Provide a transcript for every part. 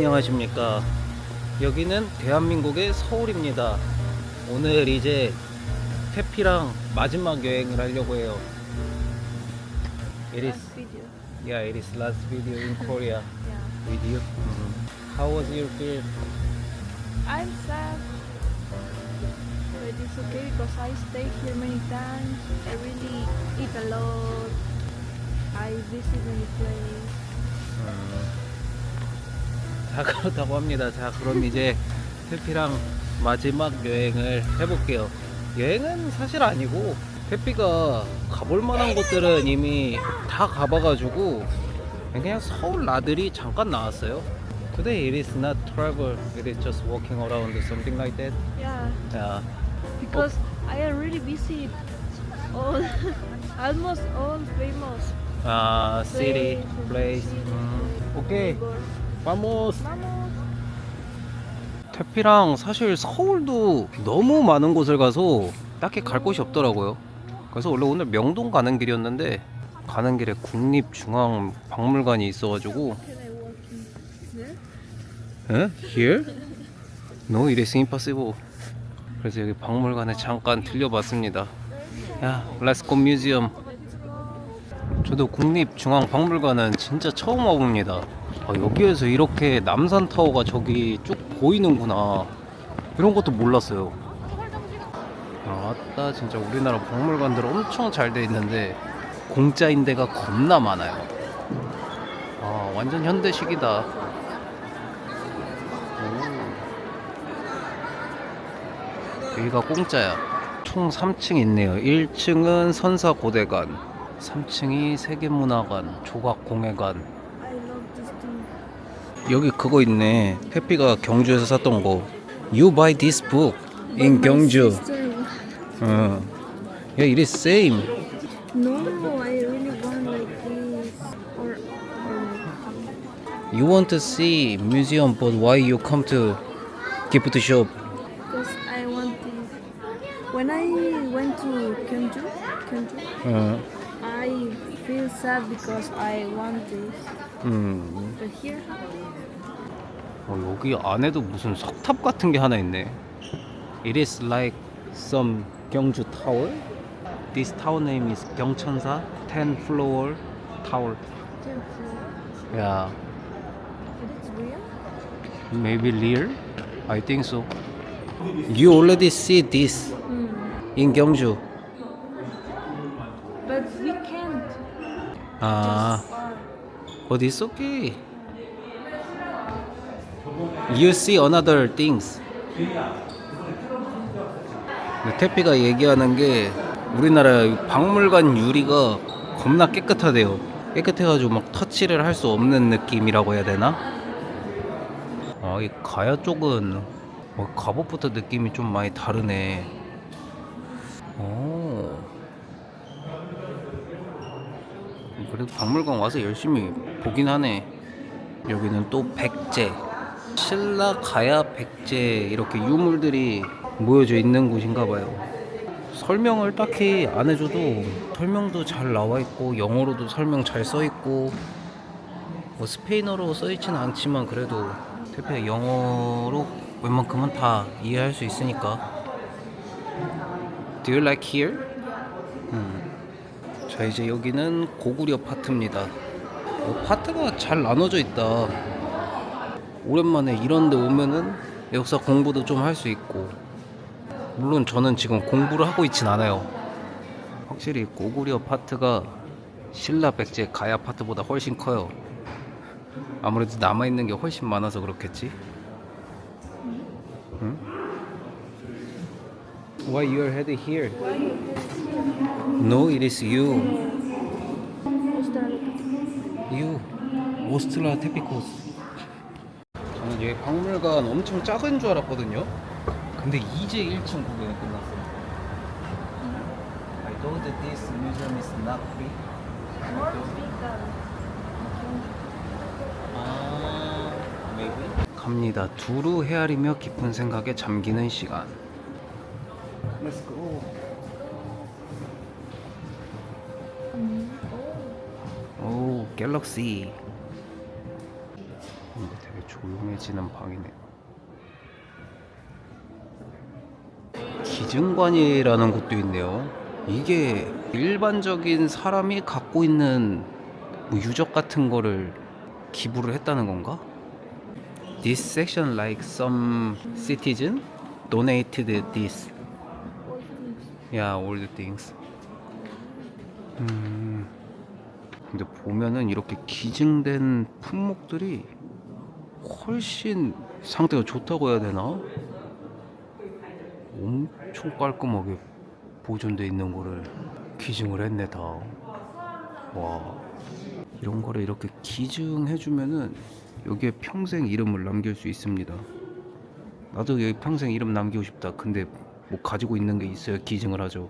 안녕하십니까. 여기는 대한민국의 서울입니다. 오늘 이제 태피랑 마지막 여행을 하려고 해요. It is, Last video. yeah, it is last video in Korea Yeah. with you. How was your feel? I'm sad, but it's okay because I stayed here many times. I really eat a lot. I visit many places. 자, 그렇다고 합니다. 자, 그럼 이제 태피랑 마지막 여행을 해볼게요. 여행은 사실 아니고 태피가 가볼 만한 곳들은 이미 다 가봐가지고 그냥 서울 나들이 잠깐 나왔어요. Today it is not travel, it is just walking around, something like that. Yeah, Yeah. because I already visit all, almost all famous City, place. Okay, neighbors. vamos. Vamos. 태피랑 사실 서울도 너무 많은 곳을 가서 딱히 갈 곳이 없더라고요. 그래서 원래 오늘 명동 가는 길이었는데 가는 길에 국립중앙박물관이 있어가지고 Can I walk in there? 에? Here? No, it is impossible. 그래서 여기 박물관에 잠깐 들려봤습니다. 야, Let's go museum. 저도 국립중앙박물관은 진짜 처음 와봅니다. 여기에서 이렇게 남산타워가 저기 쭉 보이는구나, 이런 것도 몰랐어요. 아따, 진짜 우리나라 박물관들 엄청 잘 돼 있는데 공짜인 데가 겁나 많아요. 완전 현대식이다. 여기가 공짜야. 총 3층 있네요. 1층은 선사고대관, 3층이 세계문화관, 조각공예관. I love this thing. 여기 그거 있네. 태피가 경주에서 샀던 거. You buy this book in But my 경주. sister- Yeah, it is same. No, I really want like this or You want to see museum, but why you come to gift shop? because I want this. When I went to Gyeongju, I feel sad because I want this. But here, 여기 안에도 무슨 석탑 같은 게 하나 있네. It is like some 경주 tower. This tower name is 경천사 10 floor tower. Yeah, it's real. maybe real. I think so. You already see this in 경주. But we can't. But it's okay. You see another things. 태피가 얘기하는 게 우리나라 박물관 유리가 겁나 깨끗하대요. 깨끗해가지고 막 터치를 할 수 없는 느낌이라고 해야 되나? 이 가야 쪽은 갑옷부터 느낌이 좀 많이 다르네. 그래도 박물관 와서 열심히 보긴 하네. 여기는 또 백제, 신라 가야 백제, 이렇게 유물들이 모여져 있는 곳인가 봐요. 설명을 딱히 안 해줘도 설명도 잘 나와 있고 영어로도 설명 잘 써 있고, 스페인어로 써 있지는 않지만 그래도 대표 영어로 웬만큼은 다 이해할 수 있으니까. Do you like here? 자, 이제 여기는 고구려 파트입니다. 파트가 잘 나눠져 있다. 오랜만에 이런 데 오면은 역사 공부도 좀 할 수 있고. 물론 저는 지금 공부를 하고 있진 않아요. 확실히 고구려 파트가 신라 백제 가야 파트보다 훨씬 커요. 아무래도 남아있는 게 훨씬 많아서 그렇겠지. 응? Why you're headed here? No, it is you. You. 오스트랄로피테쿠스. 저는 여기 박물관 엄청 작은 줄 알았거든요. 근데 이제 1층 구경이 끝났어요. I thought that this museum is not free. More bigger. Maybe. 갑니다. 두루 헤아리며 깊은 생각에 잠기는 시간. Let's go. 오, 갤럭시. 되게 조용해지는 방이네요. 기증관이라는 곳도 있네요. 이게 일반적인 사람이 갖고 있는 뭐 유적 같은 거를 기부를 했다는 건가? This section like some citizen donated this. Yeah, all the things. 근데 보면은 이렇게 기증된 품목들이 훨씬 상태가 좋다고 해야 되나? 엄청 깔끔하게 보존돼 있는 거를 기증을 했네 다. 와, 이런 거를 이렇게 기증해주면은 여기에 평생 이름을 남길 수 있습니다. 나도 여기 평생 이름 남기고 싶다. 근데 뭐 가지고 있는 게 있어야 기증을 하죠.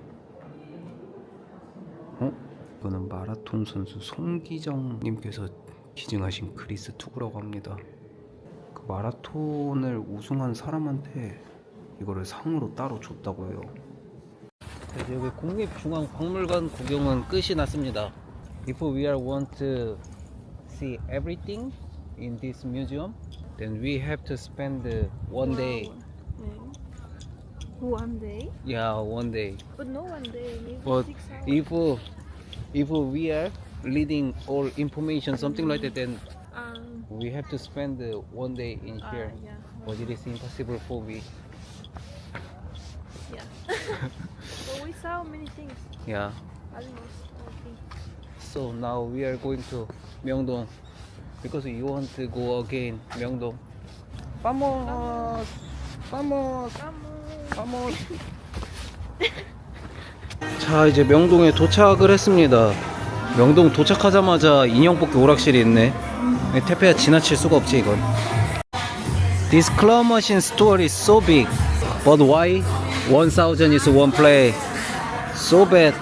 이거는 마라톤 선수 송기정님께서 기증하신 그리스 투구라고 합니다. 그 마라톤을 우승한 사람한테 이거를 상으로 따로 줬다고 해요. 이제 여기 국립중앙박물관 구경은 끝이 났습니다. If we are want to see everything in this museum, then we have to spend one day. One day? Yeah, one day. But no one day, maybe But 6 hours. if we are reading all information, something like that, then Um, we have to spend one day in here. yeah. But it is impossible for me. Yeah. But we saw many things. Yeah. Almost all things. So now we are going to Myeongdong because you want to go again Myeongdong. Vamos, vamos, vamos. 자, 이제 명동에 도착을 했습니다. 명동 도착하자마자 인형 뽑기 오락실이 있네. 태페야 지나칠 수가 없지 이건. This claw machine store is so big, but why 1000 is one play? So bad.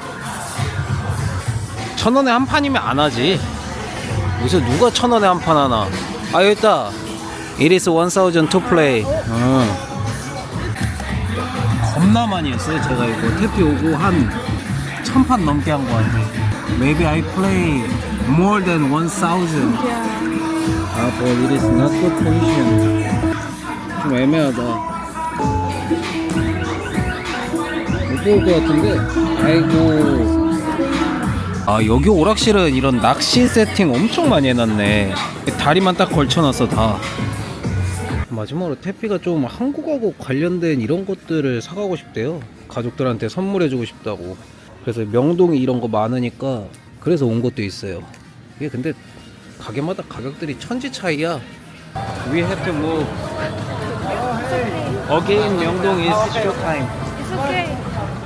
1000원에 한 판이면 안 하지. 요새 누가 1000원에 한 판 하나? 아, 여기 있다. It is 1000 to play. 겁나 많이 했어요. 제가 이거 태피 오고 한 1000판 넘게 한 거 같아요. Maybe I play more than 1000. Yeah. 아, but it is not good condition. 좀 애매하다. 못 볼 것 같은데. 아이고. 아, 여기 오락실은 이런 낚시 세팅 엄청 많이 해놨네. 다리만 딱 걸쳐놨어 다. 마지막으로 태피가 좀 한국하고 관련된 이런 것들을 사가고 싶대요. 가족들한테 선물해주고 싶다고. 그래서 명동이 이런 거 많으니까 그래서 온 것도 있어요. 이게 근데 가게마다 가격들이 천지 차이야. We have to move. Again, 명동 is short time. It's okay.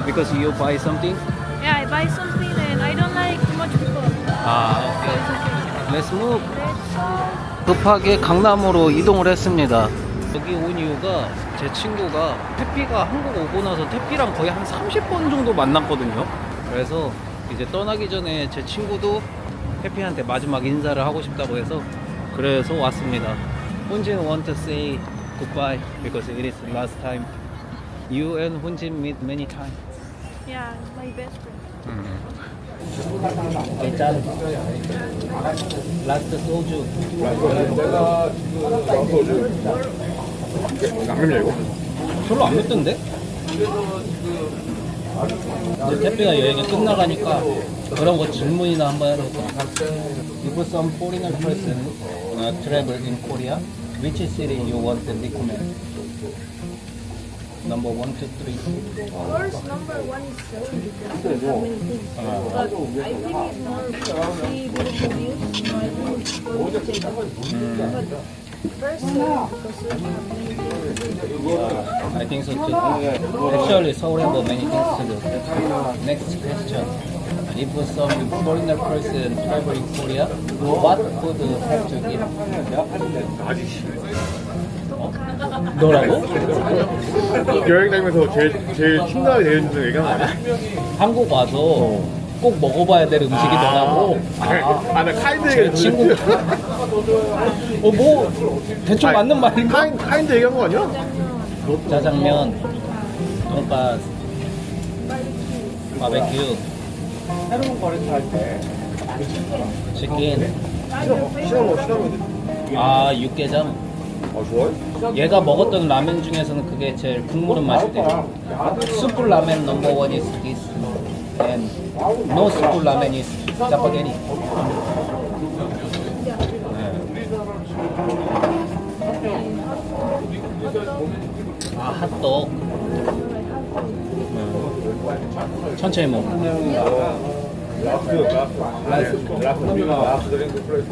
Because you buy something? Yeah, I buy something and I don't like too much people. 아, So it's okay. let's move. Let's 급하게 강남으로 이동을 했습니다. 여기 온 이유가 제 친구가 태피가 한국 오고 나서 태피랑 거의 한 30번 정도 만났거든요. 그래서 이제 떠나기 전에 제 친구도 태피한테 마지막 인사를 하고 싶다고 해서 그래서 왔습니다. 훈진 want to say goodbye because it is last time. You and 훈진 meet many times. Yeah, my best friend. 짠. 라스트 소주. 안 맵냐 이거? 별로 안 맵던데? 이제 태피가 여행이 끝나가니까 그런 거 질문이나 한번 해볼까? If some foreigner person travel in Korea, which city you want to recommend? Number 1, 2, 3. First, number one is Seoul because there's so many things. But I think it's more see beautiful views. So I think it's going to take up. But first, Seoul because there's so many things. I think so too. Actually, Seoul have many things to do. Next question. If some foreigner person travel in Korea, what food have to eat? 너라고? 여행 다니면서 제일 신나게 대해주는 얘기한 거 아니야? 한국 와서 꼭 먹어봐야 될 음식이 너라고? 나 카인드 제 얘기 친구 뭐 대충 맞는 말인가? 카인드 얘기한 거 아니야? 짜장면, 돈가스, 바베큐, 치킨, 시나몬 아 육개장. 좋아해? 얘가 먹었던 라멘 중에서는 그게 제일 국물은 맛있대요. 스프 라멘 넘버 원 is this, and no 스프 라멘 is 짜파게티. 아, 핫도그. 천천히 먹어. 라스 드링크 프레스.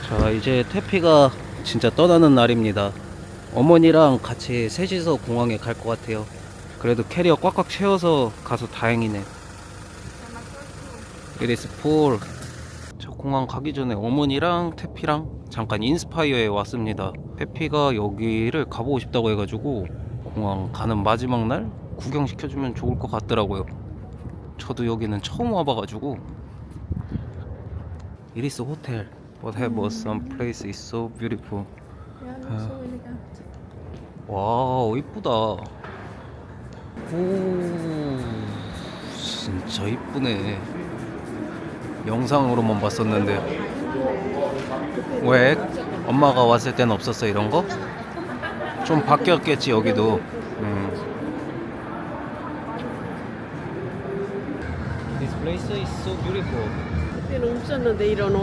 자, 이제 태피가 진짜 떠나는 날입니다. 어머니랑 같이 셋이서 공항에 갈 것 같아요. 그래도 캐리어 꽉꽉 채워서 가서 다행이네. It is full. 저 공항 가기 전에 어머니랑 태피랑 잠깐 인스파이어에 왔습니다. 태피가 여기를 가보고 싶다고 해가지고 공항 가는 마지막 날 구경시켜주면 좋을 것 같더라고요. 저도 여기는 처음 와봐가지고. It is a hotel. What have some place is so beautiful. Yeah, looks so elegant. 와우, 이쁘다. 오, 진짜 이쁘네. 영상으로만 봤었는데. 왜? 엄마가 왔을 땐 없었어 이런 거? 좀 바뀌었겠지 여기도. This place is so beautiful.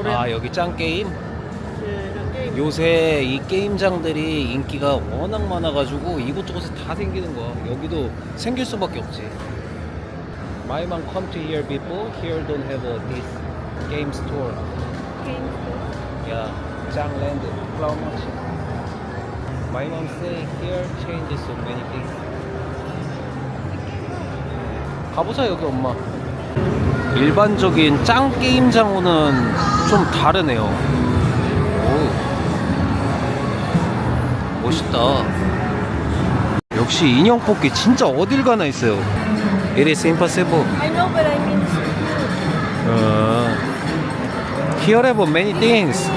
아, 여기 짱 게임? 요새 이 게임장들이 인기가 워낙 많아가지고 이곳저곳에 다 생기는 거야. 여기도 생길 수밖에 없지. My mom come to here before. Here don't have this game store. Game store. Yeah, Changland, Flower Market. My mom say here changes so many things. 가보자 여기 엄마. 일반적인 짱 게임장호는 좀 다르네요. 오, 멋있다. 역시 인형 뽑기 진짜 어딜 가나 있어요. It is impossible. I know, but I mean it's good. Here have many things.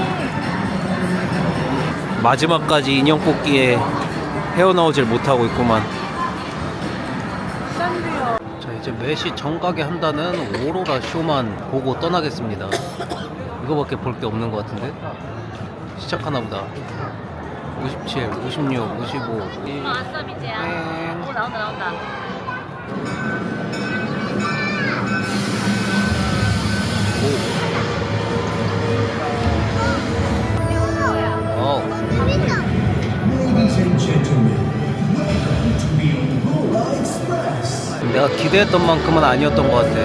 마지막까지 인형 뽑기에 헤어나오질 못하고 있구만. Sanrio. 자, 이제 매시 정가게 한다는 오로라 쇼만 보고 떠나겠습니다. 이거밖에 볼 게 없는 것 같은데. 시작하나 보다. 57, 56, 55. Ladies and gentlemen, welcome to the Aurora Express. 내가 기대했던 만큼은 아니었던 것 같아.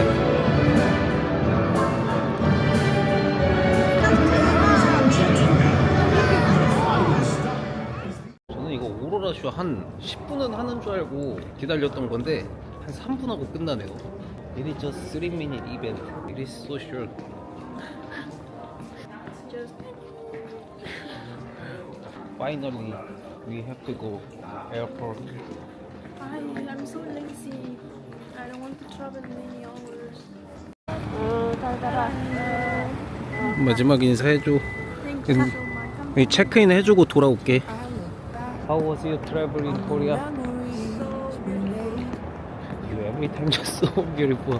저는 이거 오로라 쇼 한 10분은 하는 줄 알고 기다렸던 건데 한 3분 하고 끝나네요. It is just 3-minute event. It is so short. Just Finally, we have to go airport. I'm so lazy. I don't want to travel many hours. 마지막 인사해줘. Thank you so much. 체크인 해주고 돌아올게. How was your travel in Korea? You every time just so beautiful.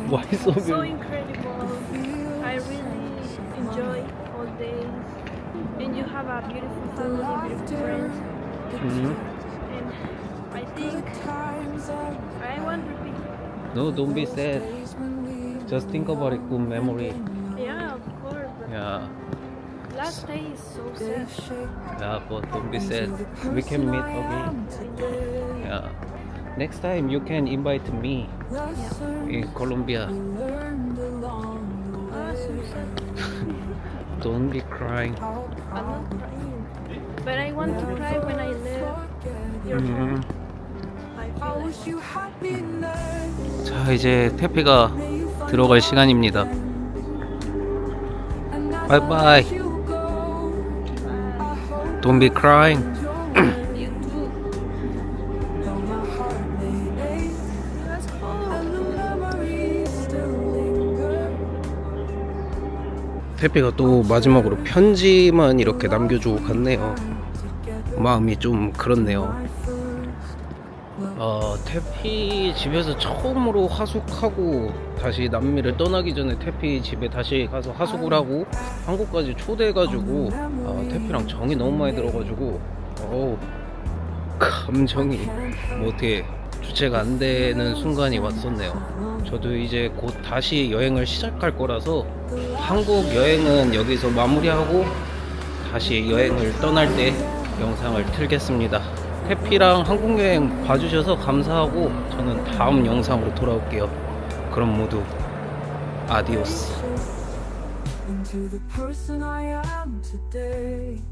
Why so So beautiful? incredible. I really enjoy all days. And you have a beautiful family, beautiful friends. And I think I want to repeat. No, don't be sad. Just think about it. Good memory. Yeah, of course. But Yeah, last day is so sad. yeah, but don't be sad. We can meet again. Yeah. Next time you can invite me in Colombia. Ah, so sad. Don't be crying. I'm not crying. But I want to cry when I leave your home. I feel like 자, 이제 태피가 들어갈 시간입니다. 바이바이. Don't be crying. you too. Let's go. 태피가 또 마지막으로 편지만 이렇게 남겨주고 갔네요. 마음이 좀 그렇네요. 태피 집에서 처음으로 하숙하고 다시 남미를 떠나기 전에 태피 집에 다시 가서 하숙을 하고 한국까지 초대해가지고 태피랑 정이 너무 많이 들어가지고 어우 감정이 뭐 어떻게 주체가 안 되는 순간이 왔었네요. 저도 이제 곧 다시 여행을 시작할 거라서 한국 여행은 여기서 마무리하고 다시 여행을 떠날 때 영상을 틀겠습니다. 태피랑 한국 여행 봐주셔서 감사하고 저는 다음 영상으로 돌아올게요. 그럼 모두 아디오스. into the person I am today.